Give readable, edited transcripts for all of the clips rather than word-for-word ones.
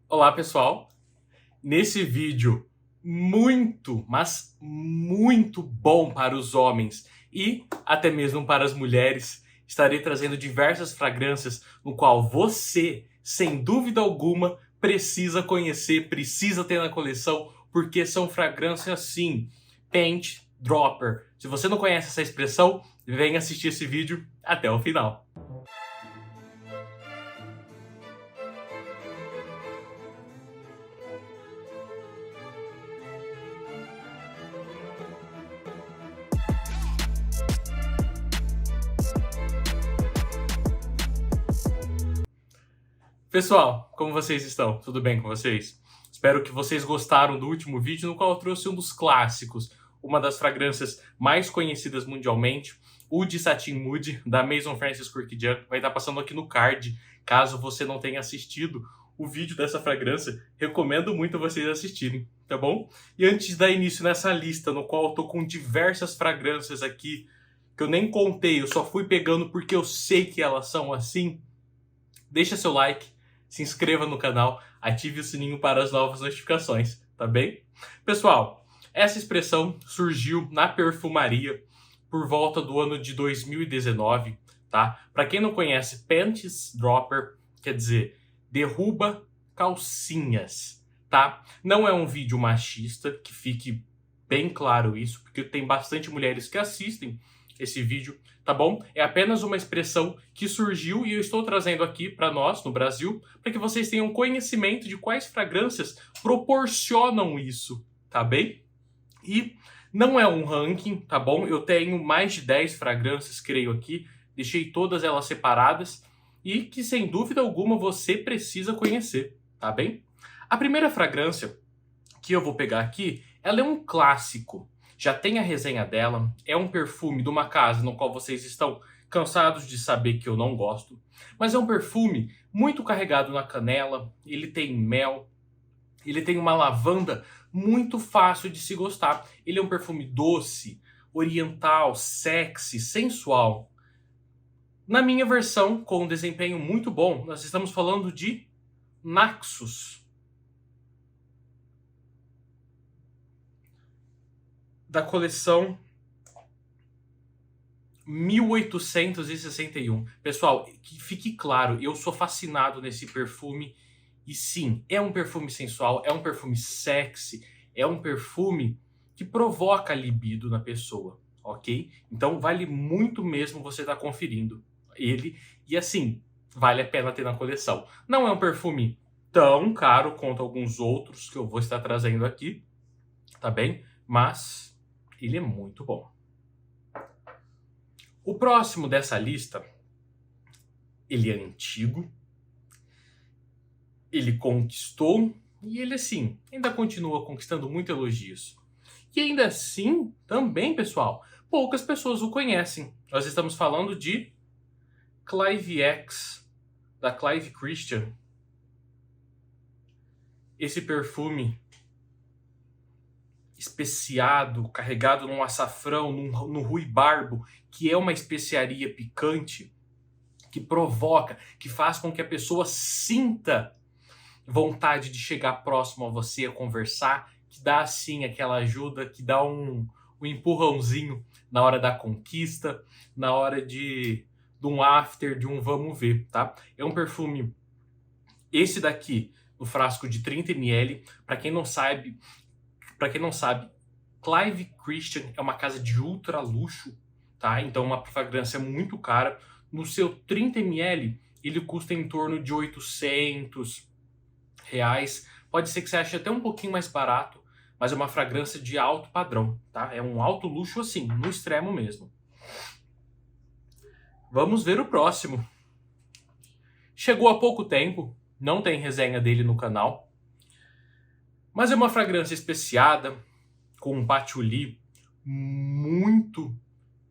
Olá, pessoal! Nesse vídeo muito, mas muito bom para os homens e até mesmo para as mulheres, estarei trazendo diversas fragrâncias no qual você, sem dúvida alguma, precisa conhecer, precisa ter na coleção, porque são fragrâncias sim, Panty Dropper. Se você não conhece essa expressão, venha assistir esse vídeo até o final. Pessoal, como vocês estão? Tudo bem com vocês? Espero que vocês gostaram do último vídeo no qual eu trouxe um dos clássicos, uma das fragrâncias mais conhecidas mundialmente, o de Satin Mood, da Maison Francis Kurkdjian. Vai estar passando aqui no card, caso você não tenha assistido o vídeo dessa fragrância, recomendo muito vocês assistirem, tá bom? E antes de dar início nessa lista, no qual eu tô com diversas fragrâncias aqui, que eu nem contei, eu só fui pegando porque eu sei que elas são assim, deixa seu like, se inscreva no canal, ative o sininho para as novas notificações, tá bem? Pessoal, essa expressão surgiu na perfumaria por volta do ano de 2019, tá? Para quem não conhece, Panties Dropper quer dizer derruba calcinhas, tá? Não é um vídeo machista, que fique bem claro isso, porque tem bastante mulheres que assistem esse vídeo, tá bom? É apenas uma expressão que surgiu e eu estou trazendo aqui para nós, no Brasil, para que vocês tenham conhecimento de quais fragrâncias proporcionam isso, tá bem? E não é um ranking, tá bom? Eu tenho mais de 10 fragrâncias, creio aqui, deixei todas elas separadas e que sem dúvida alguma você precisa conhecer, tá bem? A primeira fragrância que eu vou pegar aqui, ela é um clássico. Já tem a resenha dela, é um perfume de uma casa no qual vocês estão cansados de saber que eu não gosto, mas é um perfume muito carregado na canela, ele tem mel, ele tem uma lavanda muito fácil de se gostar. Ele é um perfume doce, oriental, sexy, sensual. Na minha versão, com um desempenho muito bom, nós estamos falando de Naxos, da coleção 1861. Pessoal, que fique claro, eu sou fascinado nesse perfume. E sim, é um perfume sensual, é um perfume sexy, é um perfume que provoca libido na pessoa, ok? Então vale muito mesmo você estar conferindo ele. E assim, vale a pena ter na coleção. Não é um perfume tão caro quanto alguns outros que eu vou estar trazendo aqui, tá bem? Mas ele é muito bom. O próximo dessa lista, ele é antigo, ele conquistou e ele, assim, ainda continua conquistando muitos elogios. E ainda assim, também, pessoal, poucas pessoas o conhecem. Nós estamos falando de Clive X, da Clive Christian. Esse perfume especiado, carregado num açafrão, no ruibarbo, que é uma especiaria picante, que provoca, que faz com que a pessoa sinta vontade de chegar próximo a você, a conversar, que dá assim aquela ajuda, que dá um empurrãozinho na hora da conquista, na hora de um after, de um vamos ver, tá? É um perfume, esse daqui, no frasco de 30 ml, para quem não sabe, Clive Christian é uma casa de ultra luxo, tá? Então uma fragrância muito cara. No seu 30 ml, ele custa em torno de R$ 800. Pode ser que você ache até um pouquinho mais barato, mas é uma fragrância de alto padrão, tá? É um alto luxo assim, no extremo mesmo. Vamos ver o próximo. Chegou há pouco tempo, não tem resenha dele no canal, mas é uma fragrância especiada, com um patchouli muito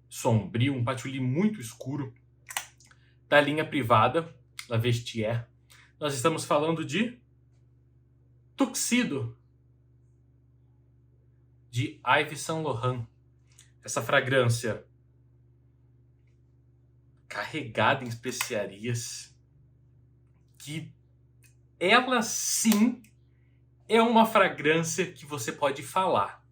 sombrio, um patchouli muito escuro, da linha privada, La Vestiaire. Nós estamos falando de Tuxedo, de Yves Saint Laurent. Essa fragrância carregada em especiarias, que ela sim é uma fragrância que você pode falar: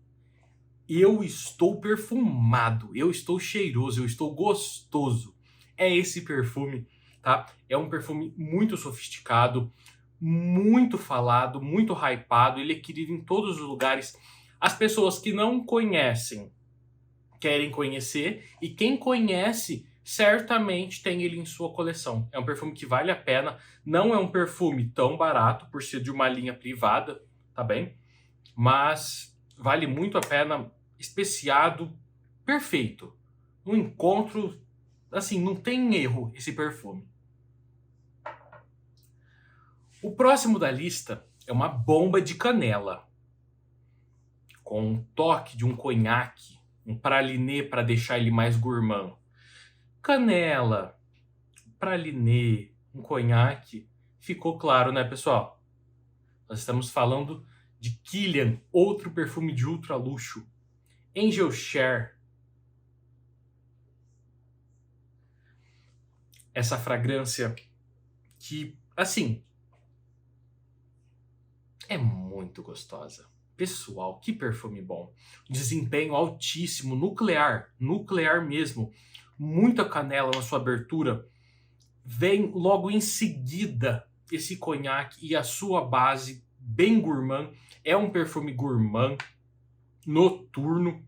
eu estou perfumado, eu estou cheiroso, eu estou gostoso. É esse perfume, tá? É um perfume muito sofisticado, muito falado, muito hypado. Ele é querido em todos os lugares. As pessoas que não conhecem querem conhecer, e quem conhece certamente tem ele em sua coleção. É um perfume que vale a pena. Não é um perfume tão barato por ser de uma linha privada, tá bem? Mas vale muito a pena, especiado, perfeito. Um encontro, assim, não tem erro esse perfume. O próximo da lista é uma bomba de canela, com um toque de um conhaque, um pralinê para deixar ele mais gourmand. Canela, pralinê, um conhaque, ficou claro, né, pessoal? Nós estamos falando de Kilian, outro perfume de ultra luxo. Angel Share. Essa fragrância que, assim, é muito gostosa. Pessoal, que perfume bom. Desempenho altíssimo, nuclear mesmo. Muita canela na sua abertura. Vem logo em seguida esse conhaque e a sua base bem gourmand. É um perfume gourmand, noturno,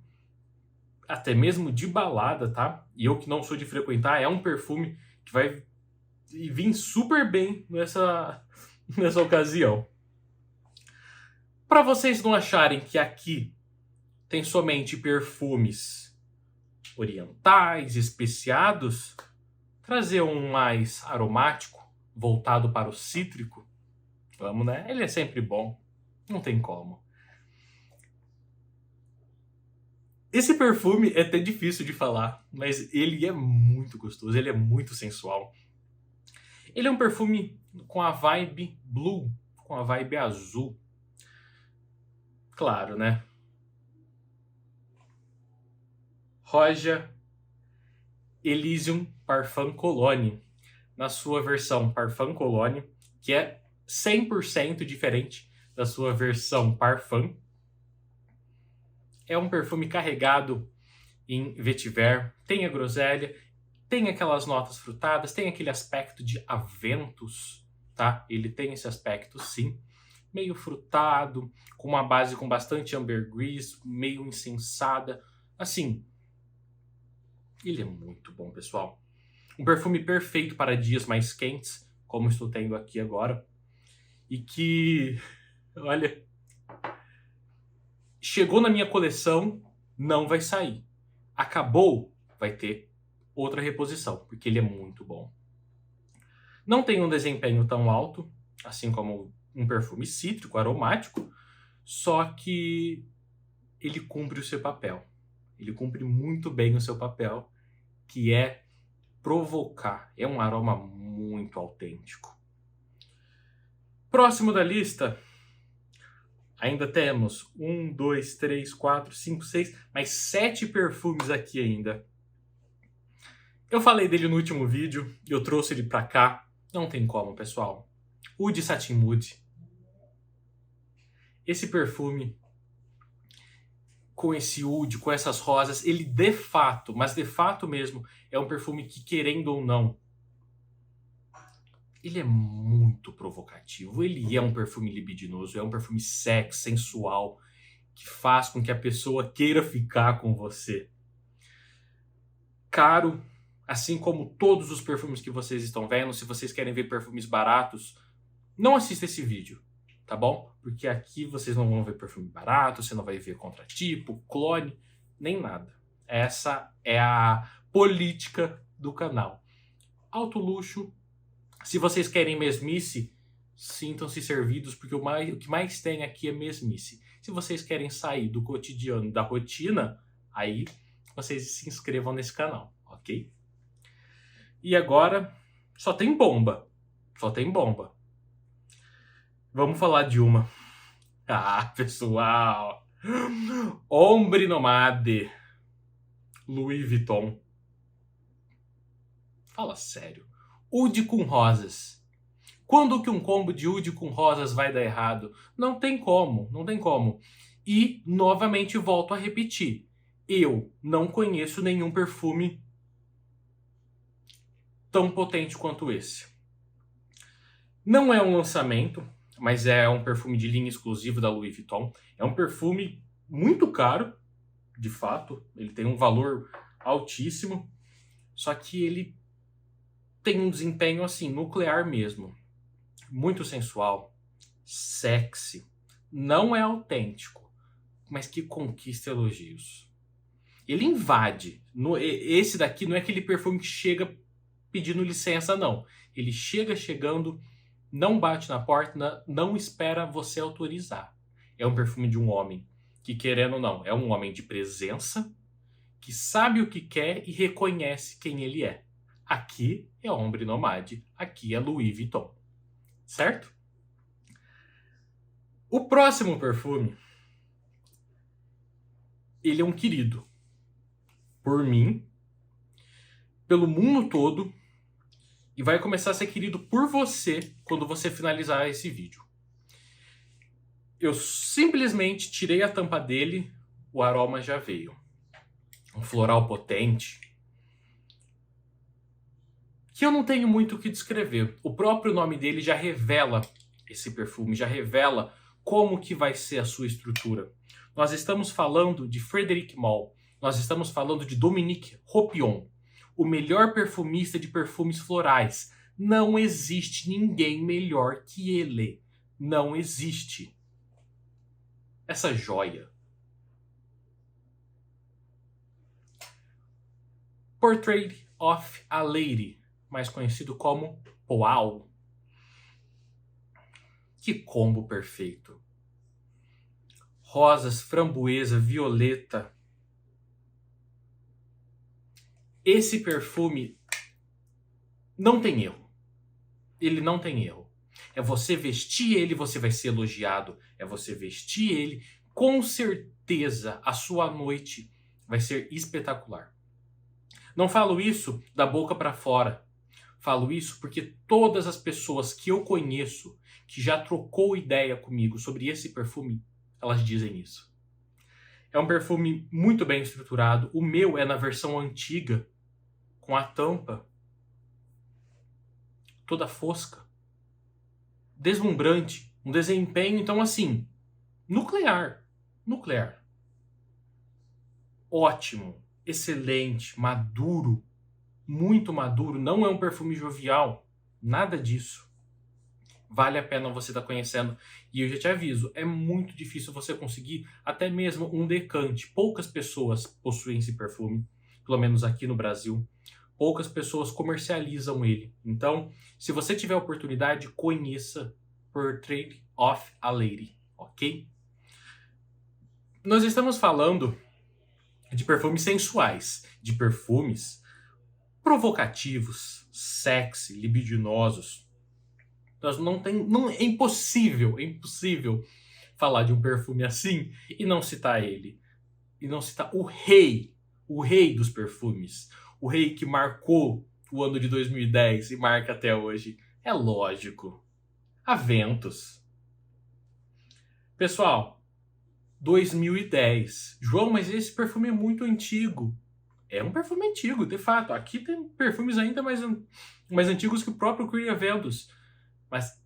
até mesmo de balada, tá? E eu que não sou de frequentar, é um perfume que vai vir super bem nessa ocasião. Para vocês não acharem que aqui tem somente perfumes orientais, especiados, trazer um mais aromático, voltado para o cítrico. Vamos, né? Ele é sempre bom, não tem como. Esse perfume é até difícil de falar, mas ele é muito gostoso, ele é muito sensual. Ele é um perfume com a vibe blue, com a vibe azul. Claro, né? Roja Elysium Parfum Cologne, na sua versão Parfum Cologne, que é 100% diferente da sua versão Parfum. É um perfume carregado em vetiver, tem a groselha, tem aquelas notas frutadas, tem aquele aspecto de aventos, tá? Ele tem esse aspecto, sim. Meio frutado, com uma base com bastante ambergris, meio incensada. Assim, ele é muito bom, pessoal. Um perfume perfeito para dias mais quentes, como estou tendo aqui agora. E que, olha, chegou na minha coleção, não vai sair. Acabou, vai ter outra reposição, porque ele é muito bom. Não tem um desempenho tão alto, assim como um perfume cítrico, aromático, só que ele cumpre o seu papel. Ele cumpre muito bem o seu papel, que é provocar. É um aroma muito autêntico. Próximo da lista, ainda temos 1, 2, 3, 4, 5, 6, mais 7 perfumes aqui ainda. Eu falei dele no último vídeo, eu trouxe ele pra cá. Não tem como, pessoal. Oud Satin Mood. Esse perfume, com esse oud, com essas rosas, ele de fato, mas de fato mesmo, é um perfume que, querendo ou não, ele é muito provocativo. Ele é um perfume libidinoso, é um perfume sexy, sensual, que faz com que a pessoa queira ficar com você. Caro, assim como todos os perfumes que vocês estão vendo. Se vocês querem ver perfumes baratos, não assista esse vídeo, tá bom? Porque aqui vocês não vão ver perfume barato, você não vai ver contratipo, clone, nem nada. Essa é a política do canal. Alto luxo. Se vocês querem mesmice, sintam-se servidos, porque o que mais tem aqui é mesmice. Se vocês querem sair do cotidiano, da rotina, aí vocês se inscrevam nesse canal, ok? E agora, só tem bomba. Só tem bomba. Vamos falar de uma. Ah, pessoal! Ombre Nomade. Louis Vuitton. Fala sério. Oud com rosas. Quando que um combo de Oud com rosas vai dar errado? Não tem como, não tem como. E, novamente, volto a repetir. Eu não conheço nenhum perfume tão potente quanto esse. Não é um lançamento, mas é um perfume de linha exclusivo da Louis Vuitton. É um perfume muito caro, de fato. Ele tem um valor altíssimo. Só que ele tem um desempenho, assim, nuclear mesmo. Muito sensual, sexy. Não é autêntico, mas que conquista elogios. Ele invade. Esse daqui não é aquele perfume que chega pedindo licença, não. Ele chega chegando, não bate na porta, não espera você autorizar. É um perfume de um homem que, querendo ou não, é um homem de presença, que sabe o que quer e reconhece quem ele é. Aqui é Ombre Nomade, aqui é Louis Vuitton. Certo? O próximo perfume, ele é um querido. Por mim, pelo mundo todo, e vai começar a ser querido por você quando você finalizar esse vídeo. Eu simplesmente tirei a tampa dele, o aroma já veio. Um floral potente, que eu não tenho muito o que descrever. O próprio nome dele já revela esse perfume, já revela como que vai ser a sua estrutura. Nós estamos falando de Frédéric Malle, nós estamos falando de Dominique Ropion, o melhor perfumista de perfumes florais. Não existe ninguém melhor que ele. Não existe. Essa joia. Portrait of a Lady, mais conhecido como Poal. Que combo perfeito. Rosas, framboesa, violeta. Esse perfume não tem erro. Ele não tem erro. É você vestir ele, você vai ser elogiado. É você vestir ele, com certeza a sua noite vai ser espetacular. Não falo isso da boca para fora. Falo isso porque todas as pessoas que eu conheço, que já trocou ideia comigo sobre esse perfume, elas dizem isso. É um perfume muito bem estruturado. O meu é na versão antiga, com a tampa toda fosca, deslumbrante, um desempenho, então assim, nuclear. Ótimo, excelente, maduro, muito maduro. Não é um perfume jovial, nada disso. Vale a pena você estar conhecendo. E eu já te aviso, é muito difícil você conseguir até mesmo um decante. Poucas pessoas possuem esse perfume, pelo menos aqui no Brasil. Poucas pessoas comercializam ele. Então, se você tiver a oportunidade, conheça Portrait of a Lady, ok? Nós estamos falando de perfumes sensuais, de perfumes provocativos, sexy, libidinosos. É impossível falar de um perfume assim e não citar ele. E não citar o rei dos perfumes. O rei que marcou o ano de 2010 e marca até hoje. É lógico. Aventus. Pessoal, 2010. João, mas esse perfume é muito antigo. É um perfume antigo, de fato. Aqui tem perfumes ainda mais antigos que o próprio Creed Aventus. Mas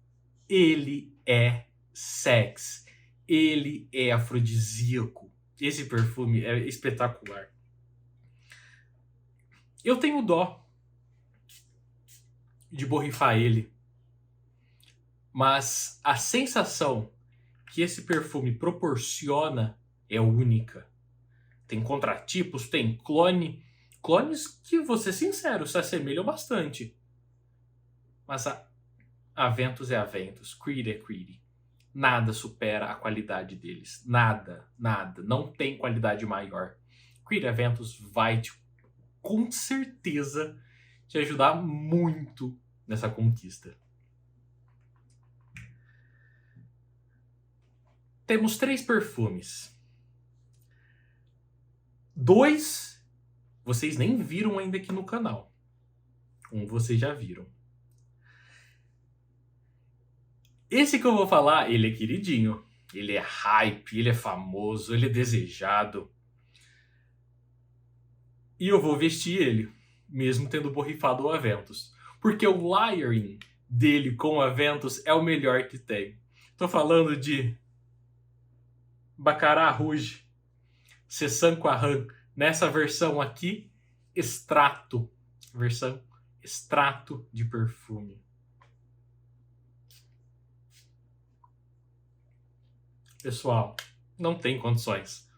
ele é sex. Ele é afrodisíaco. Esse perfume é espetacular. Eu tenho dó de borrifar ele. Mas a sensação que esse perfume proporciona é única. Tem contratipos, tem clones que, vou ser sincero, se assemelham bastante. Mas a Aventus é Aventus, Creed é Creed. Nada supera a qualidade deles. Nada. Não tem qualidade maior. Creed Aventus vai, com certeza, te ajudar muito nessa conquista. Temos 3 perfumes. 2 vocês nem viram ainda aqui no canal. Um vocês já viram. Esse que eu vou falar, ele é queridinho. Ele é hype, ele é famoso, ele é desejado. E eu vou vestir ele, mesmo tendo borrifado o Aventus. Porque o layering dele com o Aventus é o melhor que tem. Tô falando de Baccarat Rouge, Cessan Quarran, nessa versão aqui, extrato. Versão extrato de perfume. Pessoal, não tem condições.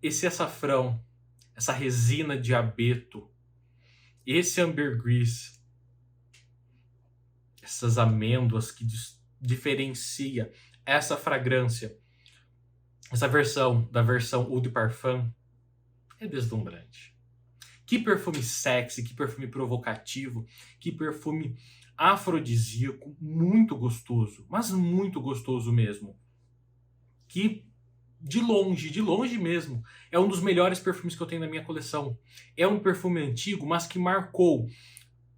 Esse açafrão, essa resina de abeto, esse ambergris, essas amêndoas que diferencia essa fragrância, essa versão da versão Eau de Parfum, é deslumbrante. Que perfume sexy, que perfume provocativo, que perfume afrodisíaco, muito gostoso, mas muito gostoso mesmo. Que de longe mesmo, é um dos melhores perfumes que eu tenho na minha coleção. É um perfume antigo, mas que marcou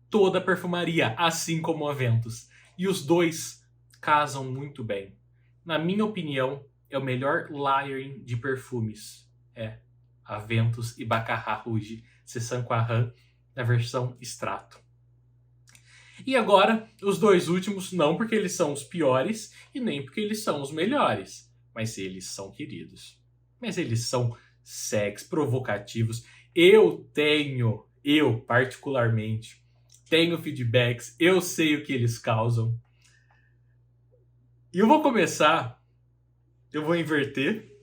toda a perfumaria, assim como o Aventus. E os dois casam muito bem. Na minha opinião, é o melhor layering de perfumes. É Aventus e Baccarat Rouge Cessan Quarran na versão extrato. E agora, os dois últimos, não porque eles são os piores e nem porque eles são os melhores, mas eles são queridos. Mas eles são sexy, provocativos. Eu particularmente, tenho feedbacks, eu sei o que eles causam. E eu vou começar, eu vou inverter.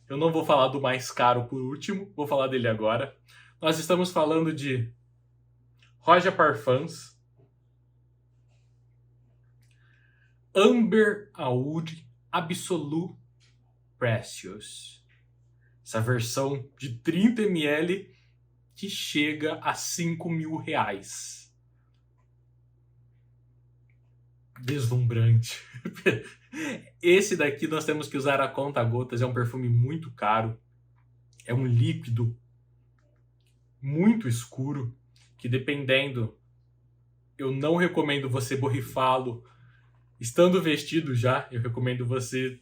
Eu não vou falar do mais caro por último, vou falar dele agora. Nós estamos falando de Roja Parfums, Amber Oud Absolute Precious. Essa versão de 30 ml que chega a R$5.000. Deslumbrante. Esse daqui nós temos que usar a conta-gotas, é um perfume muito caro. É um líquido muito escuro, que dependendo, eu não recomendo você borrifá-lo estando vestido já. Eu recomendo você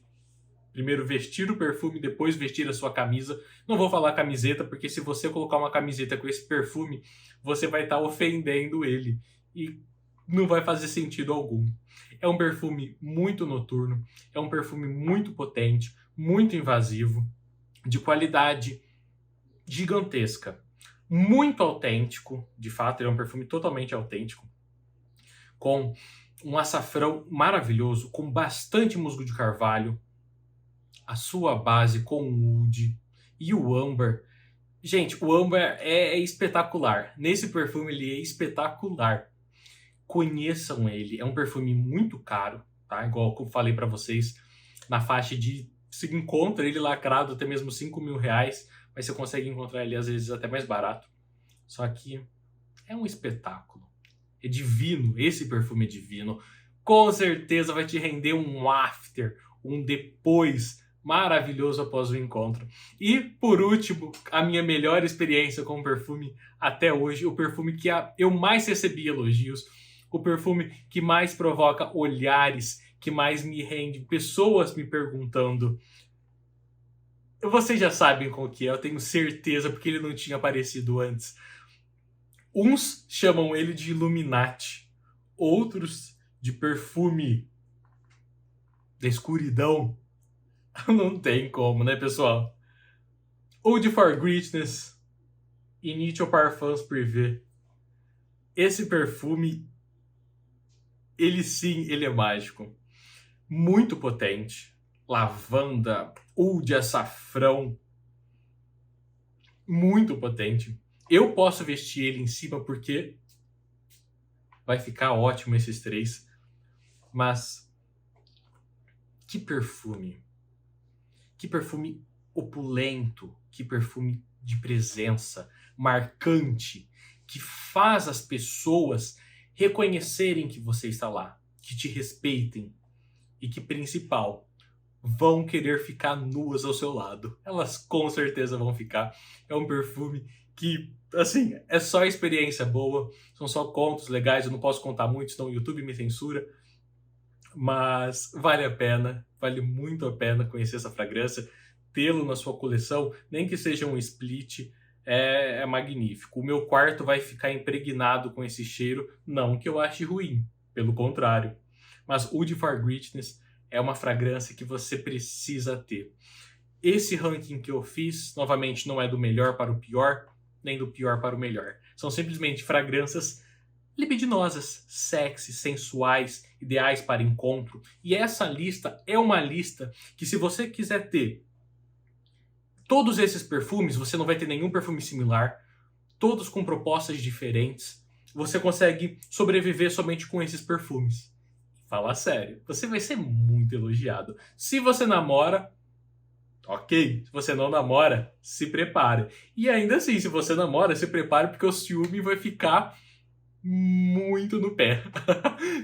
primeiro vestir o perfume, depois vestir a sua camisa. Não vou falar camiseta, porque se você colocar uma camiseta com esse perfume, você vai estar ofendendo ele. E não vai fazer sentido algum. É um perfume muito noturno, é um perfume muito potente, muito invasivo, de qualidade gigantesca, muito autêntico. De fato, ele é um perfume totalmente autêntico, com um açafrão maravilhoso, com bastante musgo de carvalho, a sua base com o oud e o âmbar. Gente, o âmbar é espetacular. Nesse perfume ele é espetacular. Conheçam ele. É um perfume muito caro, tá? Igual eu falei para vocês, na faixa de... Se encontra ele lacrado até mesmo R$5.000, mas você consegue encontrar ele às vezes até mais barato. Só que é um espetáculo. É divino. Esse perfume é divino. Com certeza vai te render um after, um depois maravilhoso após o encontro. E, por último, a minha melhor experiência com o perfume até hoje, o perfume que eu mais recebi elogios, o perfume que mais provoca olhares, que mais me rende pessoas me perguntando. Vocês já sabem qual que é, eu tenho certeza, porque ele não tinha aparecido antes. Uns chamam ele de Illuminati, outros de perfume da escuridão. Não tem como, né, pessoal? Eau for Greatness, Initio Parfums Privé. Esse perfume, ele sim, ele é mágico. Muito potente. Lavanda, oud de açafrão. Muito potente. Eu posso vestir ele em cima porque vai ficar ótimo esses três. Mas que perfume. Que perfume opulento. Que perfume de presença, marcante, que faz as pessoas reconhecerem que você está lá, que te respeitem e que, principal, vão querer ficar nuas ao seu lado. Elas com certeza vão ficar. É um perfume que, assim, é só experiência boa, são só contos legais, eu não posso contar muito, senão o YouTube me censura, Mas vale a pena, vale muito a pena conhecer essa fragrância, tê-lo na sua coleção, nem que seja um split, é magnífico. O meu quarto vai ficar impregnado com esse cheiro, não que eu ache ruim, pelo contrário. Mas Oud for Greatness é uma fragrância que você precisa ter. Esse ranking que eu fiz, novamente, não é do melhor para o pior, nem do pior para o melhor. São simplesmente fragrâncias libidinosas, sexy, sensuais, ideais para encontro. E essa lista é uma lista que, se você quiser ter todos esses perfumes, você não vai ter nenhum perfume similar, todos com propostas diferentes. Você consegue sobreviver somente com esses perfumes. Fala sério, você vai ser muito elogiado. Se você namora, ok. Se você não namora, se prepare. E ainda assim, se você namora, se prepare porque o ciúme vai ficar muito no pé.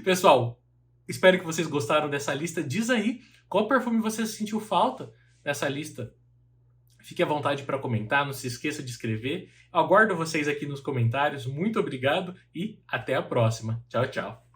Pessoal, espero que vocês gostaram dessa lista. Diz aí qual perfume você sentiu falta nessa lista. Fique à vontade para comentar, não se esqueça de escrever. Aguardo vocês aqui nos comentários. Muito obrigado e até a próxima. Tchau, tchau.